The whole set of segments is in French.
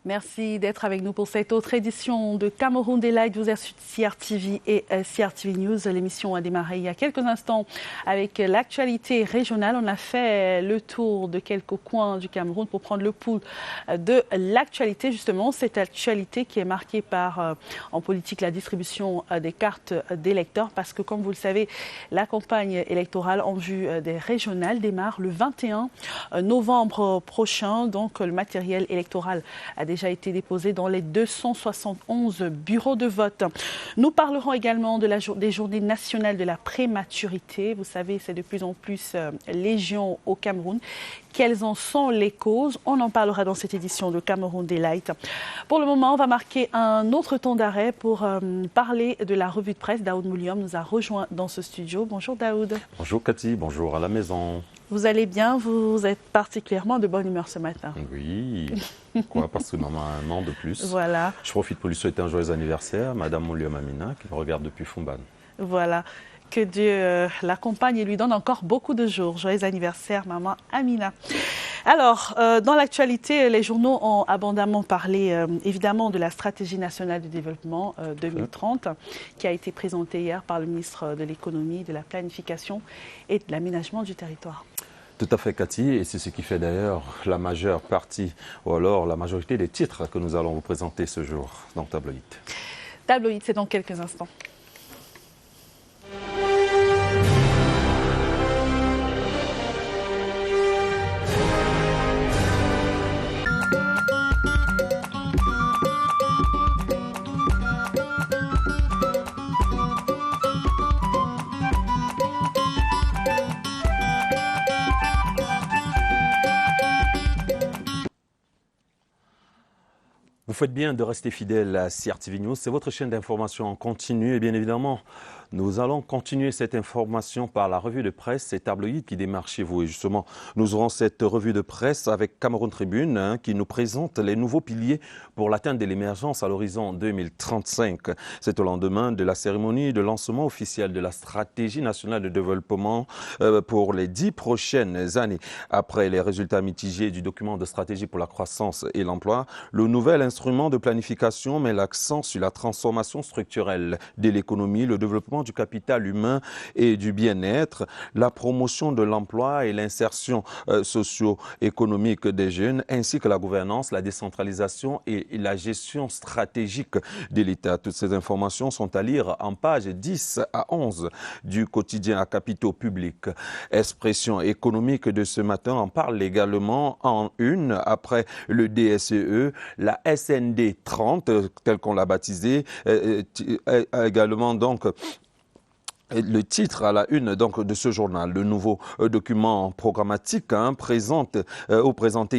Merci d'être avec nous pour cette autre édition de Cameroun Daylight. Vous êtes sur CRTV et CRTV News. L'émission a démarré il y a quelques instants avec l'actualité régionale. On a fait le tour de quelques coins du Cameroun pour prendre le pouls de l'actualité. Justement, cette actualité qui est marquée par, en politique, la distribution des cartes d'électeurs. Parce que, comme vous le savez, la campagne électorale en vue des régionales démarre le 21 novembre prochain. Donc, le matériel électoral a déjà été déposé dans les 271 bureaux de vote. Nous parlerons également des journées nationales de la prématurité. Vous savez, c'est de plus en plus légion au Cameroun. Quelles en sont les causes? On en parlera dans cette édition de Cameroun Daylight. Pour le moment, on va marquer un autre temps d'arrêt pour parler de la revue de presse. Daoud Moulium nous a rejoint dans ce studio. Bonjour Daoud. Bonjour Cathy, bonjour à la maison. Vous allez bien? Vous êtes particulièrement de bonne humeur ce matin. Oui, pourquoi? Parce que maman a un an de plus. Voilà. Je profite pour lui souhaiter un joyeux anniversaire, Madame Moulium Amina, qui me regarde depuis Fumban. Voilà. Que Dieu l'accompagne et lui donne encore beaucoup de jours. Joyeux anniversaire, maman Amina. Alors, dans l'actualité, les journaux ont abondamment parlé, évidemment, de la stratégie nationale de développement 2030, qui a été présentée hier par le ministre de l'Économie, de la Planification et de l'Aménagement du territoire. Tout à fait, Cathy, et c'est ce qui fait d'ailleurs la majeure partie, ou alors la majorité des titres que nous allons vous présenter ce jour dans Tabloïd. Tabloïd, c'est dans quelques instants. Vous faites bien de rester fidèle à CRTV News, c'est votre chaîne d'information en continu et bien évidemment, nous allons continuer cette information par la revue de presse et Tabloïd qui démarre chez vous. Et justement, nous aurons cette revue de presse avec Cameroun Tribune qui nous présente les nouveaux piliers pour l'atteinte de l'émergence à l'horizon 2035. C'est au lendemain de la cérémonie de lancement officiel de la stratégie nationale de développement pour les 10 prochaines années. Après les résultats mitigés du document de stratégie pour la croissance et l'emploi, le nouvel instrument de planification met l'accent sur la transformation structurelle de l'économie, le développement du capital humain et du bien-être, la promotion de l'emploi et l'insertion socio-économique des jeunes, ainsi que la gouvernance, la décentralisation et la gestion stratégique de l'État. Toutes ces informations sont à lire en pages 10 à 11 du quotidien à capitaux publics. Expression économique de ce matin en parle également en une après le DSEE, la SND 30, telle qu'on l'a baptisée, également donc le titre à la une donc de ce journal, le nouveau document programmatique présenté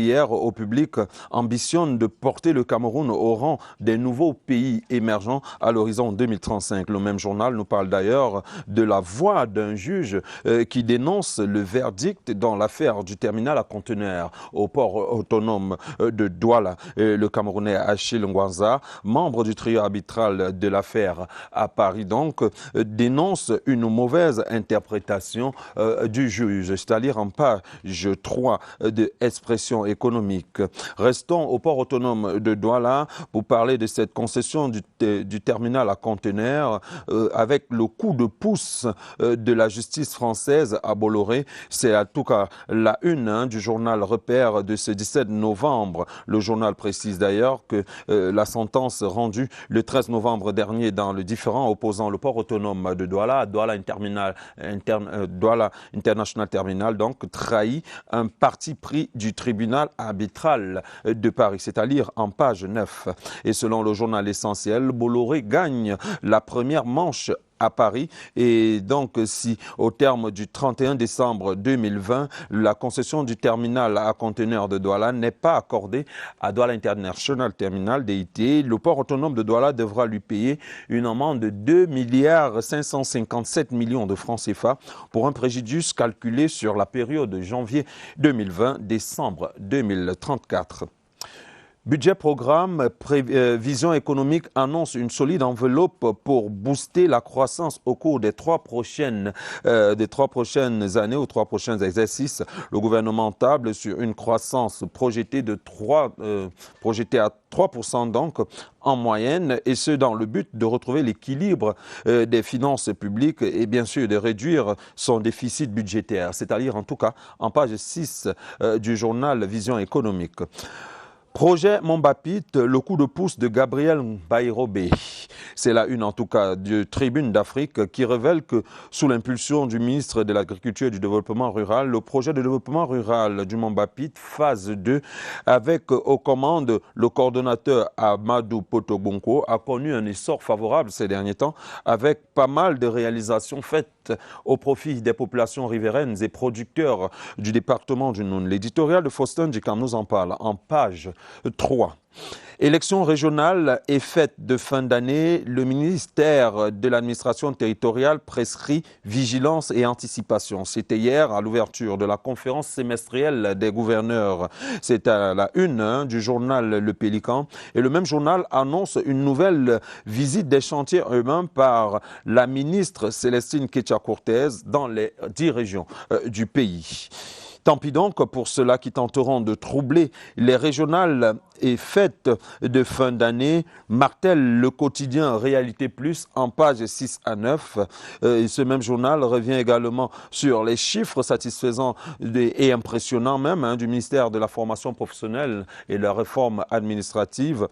hier au public, ambitionne de porter le Cameroun au rang des nouveaux pays émergents à l'horizon 2035. Le même journal nous parle d'ailleurs de la voix d'un juge qui dénonce le verdict dans l'affaire du terminal à conteneurs au port autonome de Douala. Le Camerounais Achille Ngwanza, membre du trio arbitral de l'affaire à Paris, donc dénonce une mauvaise interprétation du juge, c'est-à-dire en page 3 de Expression économique. Restons au port autonome de Douala pour parler de cette concession du terminal à conteneurs avec le coup de pouce de la justice française à Bolloré. C'est en tout cas la une du journal Repère de ce 17 novembre. Le journal précise d'ailleurs que la sentence rendue le 13 novembre dernier dans le différend opposant le port autonome de Douala Douala International Terminal, donc trahit un parti pris du tribunal arbitral de Paris, c'est à dire en page 9. Et selon le journal Essentiel, Bolloré gagne la première manche à Paris et donc si au terme du 31 décembre 2020, la concession du terminal à conteneurs de Douala n'est pas accordée à Douala International Terminal DIT, le port autonome de Douala devra lui payer une amende de 2,557 milliards de francs CFA pour un préjudice calculé sur la période de janvier 2020-décembre 2034. Budget programme, prévision économique annonce une solide enveloppe pour booster la croissance au cours des trois prochaines années, aux 3 prochains exercices. Le gouvernement table sur une croissance projetée à 3% donc en moyenne, et ce dans le but de retrouver l'équilibre des finances publiques et bien sûr de réduire son déficit budgétaire, c'est-à-dire en tout cas en page 6 du journal Vision économique. Projet Mombapit, le coup de pouce de Gabriel Bayrobé. C'est la une en tout cas de Tribune d'Afrique qui révèle que sous l'impulsion du ministre de l'Agriculture et du Développement rural, le projet de développement rural du Mombapit, phase 2, avec aux commandes le coordonnateur Amadou Potobonko, a connu un essor favorable ces derniers temps avec pas mal de réalisations faites au profit des populations riveraines et producteurs du département du Noun. L'éditorial de Faustin Djikam nous en parle en page 3. Élection régionale et fête de fin d'année, le ministère de l'administration territoriale prescrit vigilance et anticipation. C'était hier à l'ouverture de la conférence semestrielle des gouverneurs. C'est à la une du journal Le Pélican. Et le même journal annonce une nouvelle visite des chantiers eux-mêmes par la ministre Célestine Ketcha-Cortez dans les 10 régions du pays. Tant pis donc pour ceux-là qui tenteront de troubler les régionales et fêtes de fin d'année, martèle le quotidien Réalité Plus en pages 6 à 9. Ce même journal revient également sur les chiffres satisfaisants et impressionnants même du ministère de la formation professionnelle et de la réforme administrative.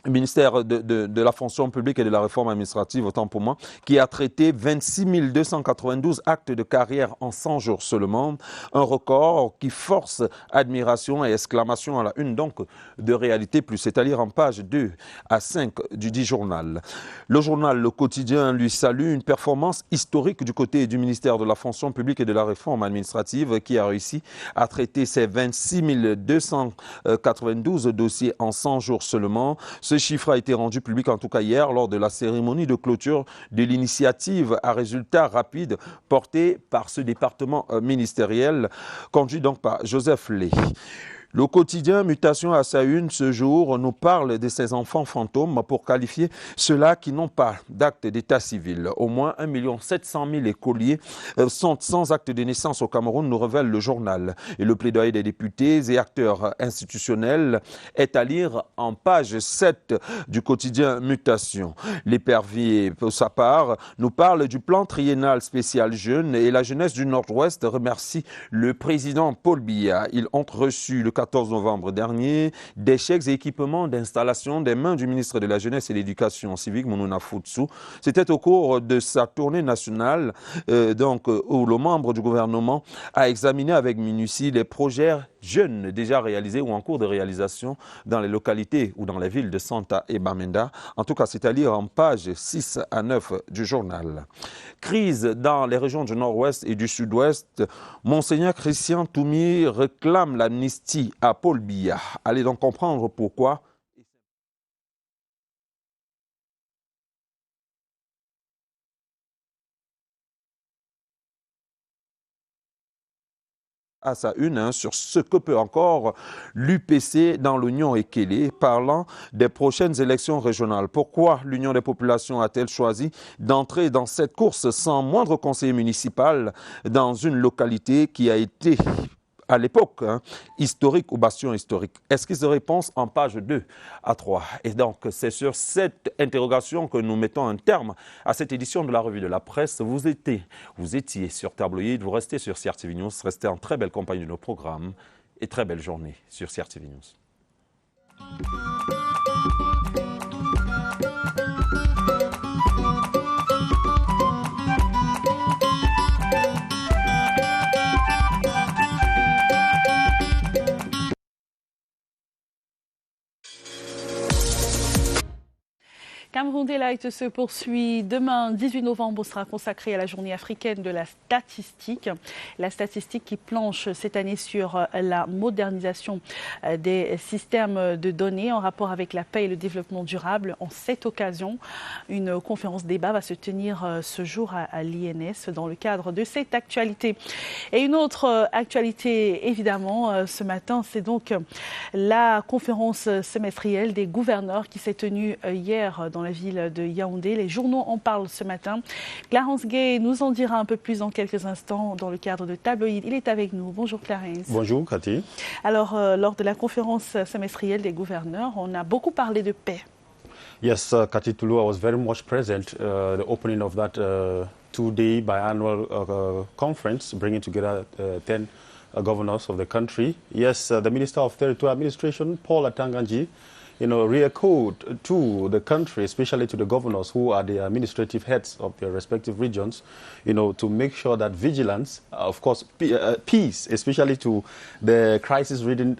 Ministère de la fonction publique et de la réforme administrative, autant pour moi, qui a traité 26 292 actes de carrière en 100 jours seulement, un record qui force admiration et exclamation à la une donc de Réalité Plus, c'est-à-dire en page 2 à 5 du dit journal. Le journal Le Quotidien lui salue une performance historique du côté du ministère de la fonction publique et de la réforme administrative qui a réussi à traiter ces 26 292 dossiers en 100 jours seulement. Ce chiffre a été rendu public en tout cas hier lors de la cérémonie de clôture de l'initiative à résultats rapides portée par ce département ministériel conduit donc par Joseph Lé. Le quotidien Mutation à sa une ce jour nous parle de ces enfants fantômes pour qualifier ceux-là qui n'ont pas d'acte d'état civil. Au moins 1 700 000 écoliers sont sans acte de naissance au Cameroun, nous révèle le journal. Et le plaidoyer des députés et acteurs institutionnels est à lire en page 7 du quotidien Mutation. L'épervier, pour sa part, nous parle du plan triennal spécial jeunes et la jeunesse du Nord-Ouest remercie le président Paul Biya. Ils ont reçu le 14 novembre dernier, des chèques et équipements d'installation des mains du ministre de la Jeunesse et de l'Éducation civique, Mounouna Foutsu. C'était au cours de sa tournée nationale, où le membre du gouvernement a examiné avec minutie les projets jeunes déjà réalisés ou en cours de réalisation dans les localités ou dans les villes de Santa et Bamenda. En tout cas, c'est à lire en page 6 à 9 du journal. Crise dans les régions du Nord-Ouest et du Sud-Ouest. Monseigneur Christian Toumi réclame l'amnistie à Paul Biya. Allez donc comprendre pourquoi. À sa une sur ce que peut encore l'UPC dans l'Union Ekele, parlant des prochaines élections régionales. Pourquoi l'Union des populations a-t-elle choisi d'entrer dans cette course sans moindre conseiller municipal dans une localité qui a été à l'époque, historique ou bastion historique? Esquisse de réponse en page 2 à 3. Et donc, c'est sur cette interrogation que nous mettons un terme à cette édition de la revue de la presse. Vous étiez sur Tabloïd, vous restez sur CRTV News, restez en très belle compagnie de nos programmes et très belle journée sur CRTV News. Cameroun Daylight se poursuit. Demain, 18 novembre, sera consacré à la journée africaine de la statistique. La statistique qui planche cette année sur la modernisation des systèmes de données en rapport avec la paix et le développement durable. En cette occasion, une conférence débat va se tenir ce jour à l'INS dans le cadre de cette actualité. Et une autre actualité, évidemment, ce matin, c'est donc la conférence semestrielle des gouverneurs qui s'est tenue hier dans la ville de Yaoundé. Les journaux en parlent ce matin. Clarence Gay nous en dira un peu plus dans quelques instants dans le cadre de Tabloïd. Il est avec nous. Bonjour Clarence. Bonjour Cathy. Alors, lors de la conférence semestrielle des gouverneurs, on a beaucoup parlé de paix. Yes, Cathy Toulou, I was very much present the opening of that two-day biannual conference, bringing together 10 governors of the country. Yes, the Minister of Territorial Administration, Paul Atanganji, re-echoed to the country, especially to the governors who are the administrative heads of their respective regions, to make sure that vigilance, of course, peace, especially to the crisis-ridden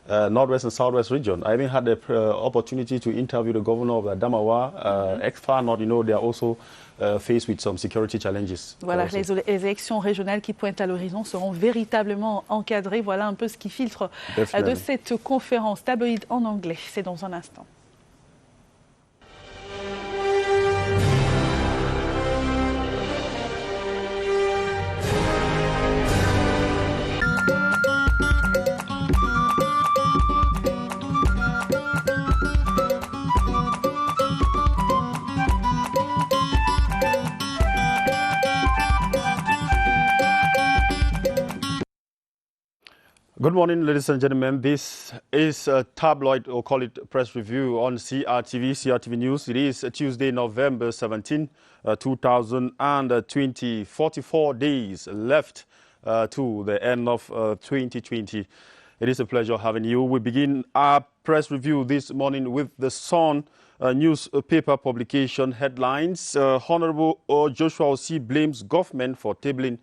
Northwest and Southwest region. I even had the opportunity to interview the governor of Adamawa, ex-Far North. They are also faced with some security challenges. Voilà, les élections régionales qui pointent à l'horizon seront véritablement encadrées. Voilà un peu ce qui filtre de cette conférence. Tabloïd en anglais, c'est dans un instant. Good morning, ladies and gentlemen. This is a tabloid, or call it press review on CRTV News. It is Tuesday, November 17, 2020. 44 days left to the end of 2020. It is a pleasure having you. We begin our press review this morning with the Sun newspaper publication headlines. Honorable Joshua Osih blames government for tabling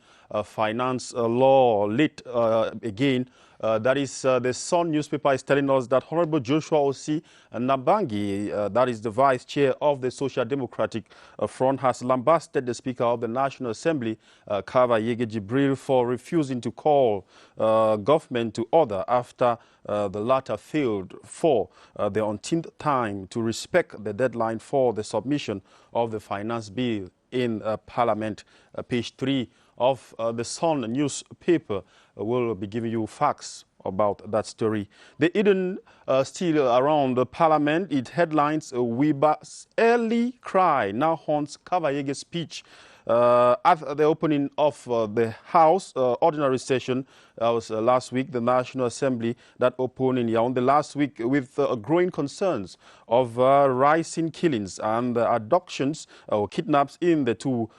finance law late again. That is, the Sun newspaper is telling us that Honorable Joshua Osih Nabangi, that is the vice chair of the Social Democratic Front, has lambasted the Speaker of the National Assembly, Kava Yege Jibril, for refusing to call government to order after the latter failed for the umpteenth time to respect the deadline for the submission of the finance bill in Parliament. Page 3 of the Sun newspaper will be giving you facts about that story. The hidden still around the Parliament, it headlines Wiba's early cry now haunts Kavayege's speech at the opening of the House ordinary session. Was last week, the National Assembly that opened in Yaoundé last week with growing concerns of rising killings and abductions or kidnaps in the two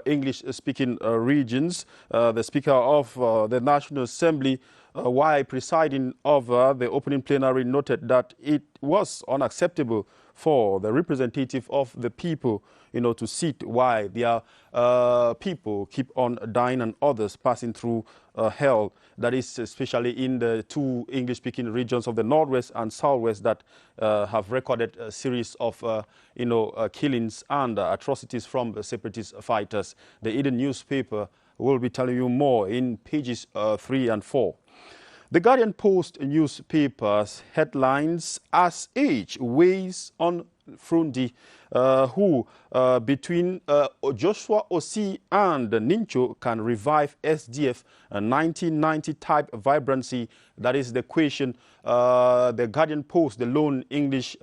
English-speaking regions. The Speaker of the National Assembly, while presiding over the opening plenary, noted that it was unacceptable for the representative of the people, to sit while their people keep on dying and others passing through hell. That is especially in the two English-speaking regions of the Northwest and Southwest that have recorded a series of, killings and atrocities from the separatist fighters. The Eden newspaper will be telling you more in pages 3 and 4. The Guardian Post newspaper's headlines, as age weighs on Frundi, who between Joshua Osih and Nincho can revive SDF 1990 type vibrancy. That is the question the Guardian Post, the lone English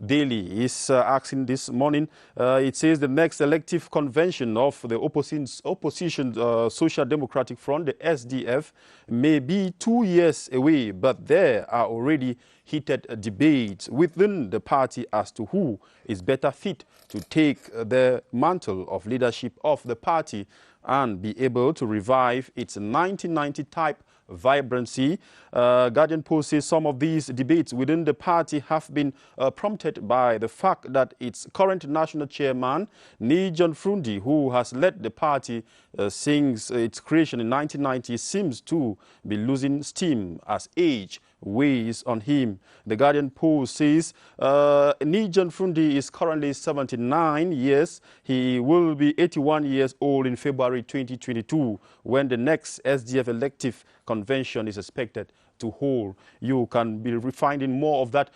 daily, is asking this morning. It says the next elective convention of the opposition Social Democratic Front, the SDF, may be 2 years away, but there are already heated debates within the party as to who is better fit to take the mantle of leadership of the party and be able to revive its 1990 type vibrancy. Guardian Post says some of these debates within the party have been prompted by the fact that its current national chairman, Nii John-Frundi, who has led the party since its creation in 1990, seems to be losing steam as age weighs on him. The Guardian Post says Nii John-Frundi is currently 79 years. He will be 81 years old in February 2022 when the next SDF elective convention is expected to hold. You can be finding more of that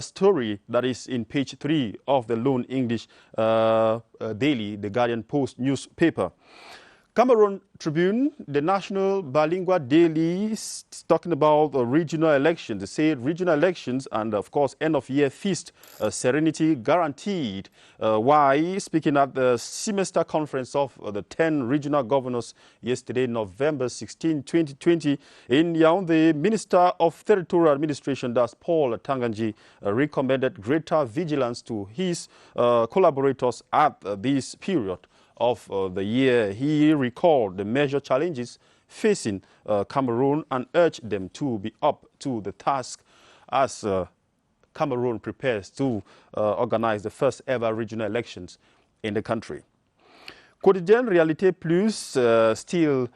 story that is in page 3 of the Lone English Daily, the Guardian Post newspaper. Cameroon Tribune, the national bilingual daily, is talking about regional elections. They say regional elections and, of course, end-of-year feast, serenity guaranteed. Why? Speaking at the semester conference of the 10 regional governors yesterday, November 16, 2020, in Yaoundé, Minister of Territorial Administration, that's Paul Tanganji, recommended greater vigilance to his collaborators at this period of the year. He recalled the major challenges facing Cameroon and urged them to be up to the task as Cameroon prepares to organize the first ever regional elections in the country. Quotidien Réalité Plus, still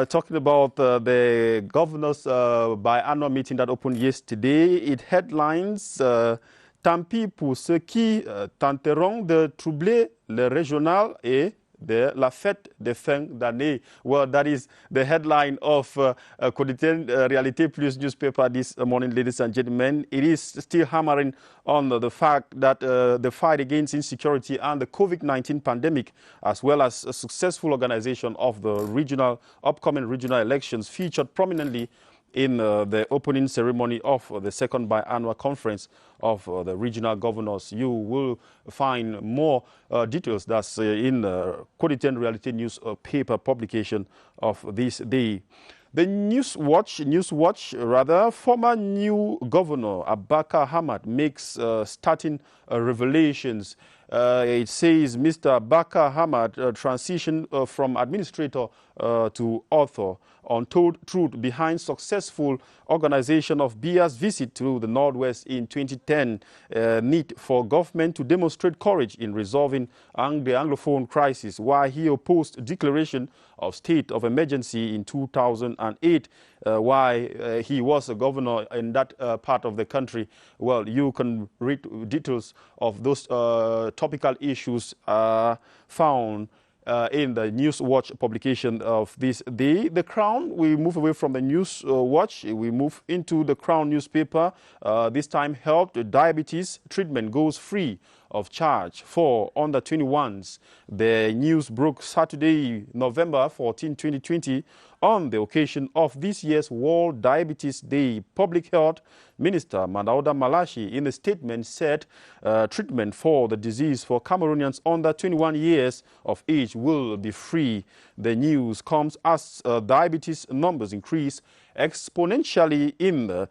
talking about the governors' biannual meeting that opened yesterday. It headlines tant pis pour ceux qui tenteront de troubler le régional et de la fête de fin d'année. Well, that is the headline of Quotidien Réalité Plus newspaper this morning, ladies and gentlemen. It is still hammering on the fact that the fight against insecurity and the COVID-19 pandemic, as well as a successful organization of the upcoming regional elections, featured prominently in the opening ceremony of the second biannual conference of the regional governors. You will find more details that's in Quotidien Réalité newspaper publication of this day. The Newswatch, former new governor Abaka Hamad makes starting revelations. It says Mr. Abaka Hamad transitioned from administrator to author. Untold truth behind successful organization of Biya's visit to the Northwest in 2010. Need for government to demonstrate courage in resolving the Anglophone crisis, while he opposed declaration of state of emergency in 2008. Why he was a governor in that part of the country. Well, you can read details of those topical issues found in the Newswatch publication of this day. The Crown, we move away from the Newswatch, we move into the Crown newspaper. This time, health, diabetes treatment goes free of charge for under 21s. The news broke Saturday, November 14, 2020, on the occasion of this year's World Diabetes Day. Public Health Minister Mandauda Malashi, in a statement, said treatment for the disease for Cameroonians under 21 years of age will be free. The news comes as diabetes numbers increase exponentially in the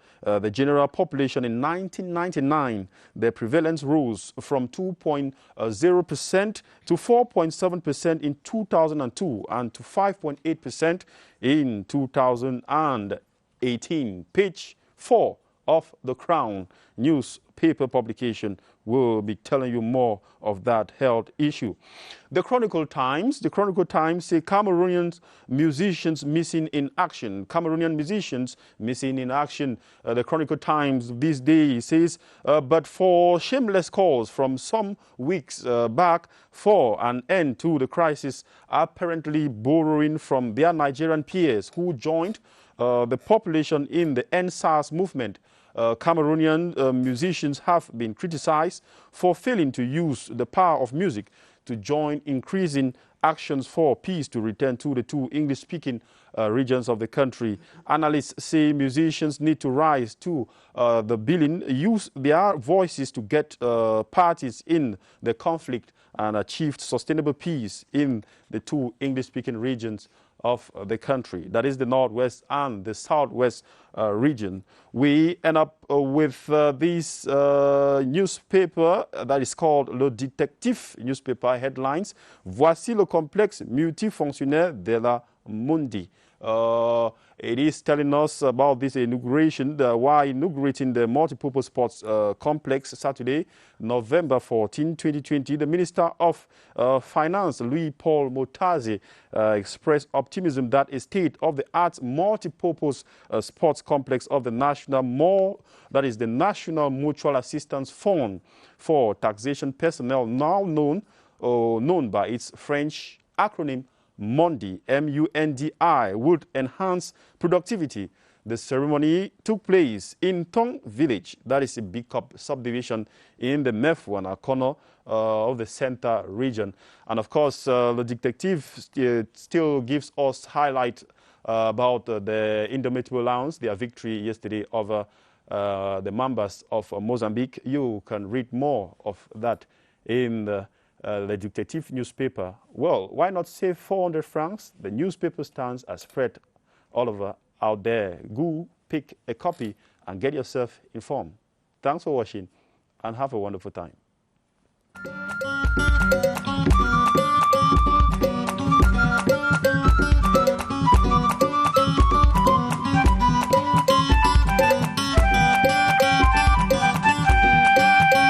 general population. In 1999, the prevalence rose from 2.0% to 4.7% in 2002 and to 5.8% in 2018. Page 4 of the Crown newspaper publication will be telling you more of that health issue. The Chronicle Times say Cameroonian musicians missing in action. Cameroonian musicians missing in action. The Chronicle Times this day says, but for shameless calls from some weeks back for an end to the crisis, apparently borrowing from their Nigerian peers who joined the population in the EndSARS movement. Cameroonian musicians have been criticized for failing to use the power of music to join increasing actions for peace to return to the two English-speaking regions of the country. Analysts say musicians need to rise to the billing, use their voices to get parties in the conflict and achieve sustainable peace in the two English-speaking regions of the country. That is the Northwest and the Southwest region. We end up with this newspaper that is called Le Détective newspaper headlines. Voici le complexe multifonctionnel de la Mundi. It is telling us about this inauguration, why inaugurating the multipurpose sports complex Saturday, November 14, 2020. The Minister of Finance, Louis-Paul Motazi, expressed optimism that a state-of-the-art multipurpose sports complex of the National Mutual Assistance Fund for Taxation Personnel, now known by its French acronym MUNDI, M-U-N-D-I, would enhance productivity. The ceremony took place in Tong Village, that is a big subdivision in the Mefwana corner of the center region. And of course, the detective still gives us highlight about the Indomitable Lions, their victory yesterday over the Mambas of Mozambique. You can read more of that in the Detective newspaper. Well, why not save 400 francs? The newspaper stands are spread all over out there. Go pick a copy and get yourself informed. Thanks for watching and have a wonderful time.